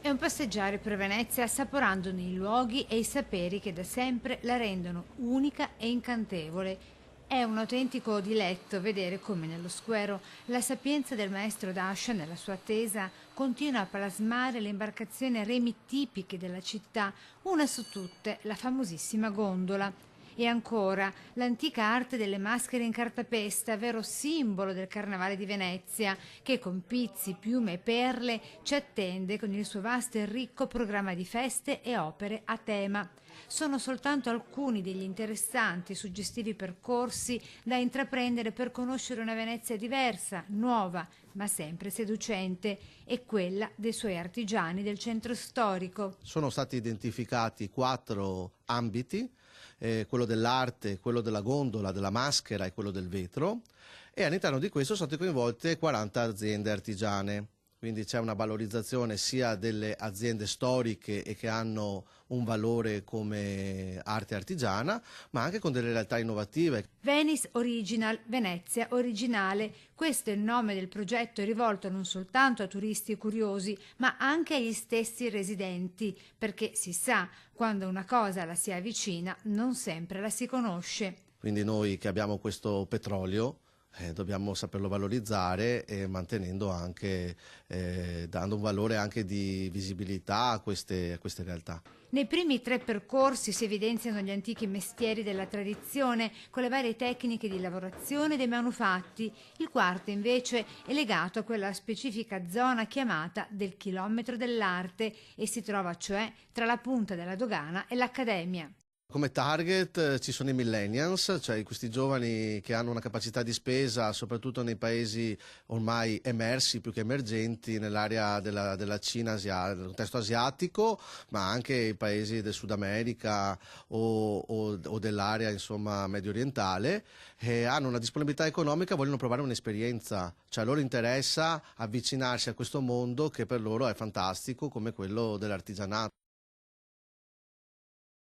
È un passeggiare per Venezia assaporandone i luoghi e i saperi che da sempre la rendono unica e incantevole. È un autentico diletto vedere come nello square la sapienza del maestro Dascia nella sua attesa continua a plasmare le imbarcazioni a remi tipiche della città, una su tutte la famosissima gondola. E ancora l'antica arte delle maschere in cartapesta, vero simbolo del Carnevale di Venezia, che con pizzi, piume e perle ci attende con il suo vasto e ricco programma di feste e opere a tema. Sono soltanto alcuni degli interessanti e suggestivi percorsi da intraprendere per conoscere una Venezia diversa, nuova, ma sempre seducente, e quella dei suoi artigiani del centro storico. Sono stati identificati 4 ambiti, quello dell'arte, quello della gondola, della maschera e quello del vetro, e all'interno di questo sono state coinvolte 40 aziende artigiane. Quindi c'è una valorizzazione sia delle aziende storiche e che hanno un valore come arte artigiana, ma anche con delle realtà innovative. Venice Original, Venezia originale. Questo è il nome del progetto, rivolto non soltanto a turisti curiosi, ma anche agli stessi residenti, perché si sa, quando una cosa la si avvicina, non sempre la si conosce. Quindi noi che abbiamo questo petrolio, dobbiamo saperlo valorizzare e mantenendo anche, dando un valore anche di visibilità a queste realtà. Nei primi 3 percorsi si evidenziano gli antichi mestieri della tradizione con le varie tecniche di lavorazione dei manufatti. Il quarto invece è legato a quella specifica zona chiamata del chilometro dell'arte e si trova cioè tra la punta della dogana e l'accademia. Come target ci sono i millennials, cioè questi giovani che hanno una capacità di spesa soprattutto nei paesi ormai emersi più che emergenti nell'area della Cina, del contesto asiatico, ma anche i paesi del Sud America o dell'area insomma medio orientale, hanno una disponibilità economica, vogliono provare un'esperienza, cioè a loro interessa avvicinarsi a questo mondo che per loro è fantastico come quello dell'artigianato.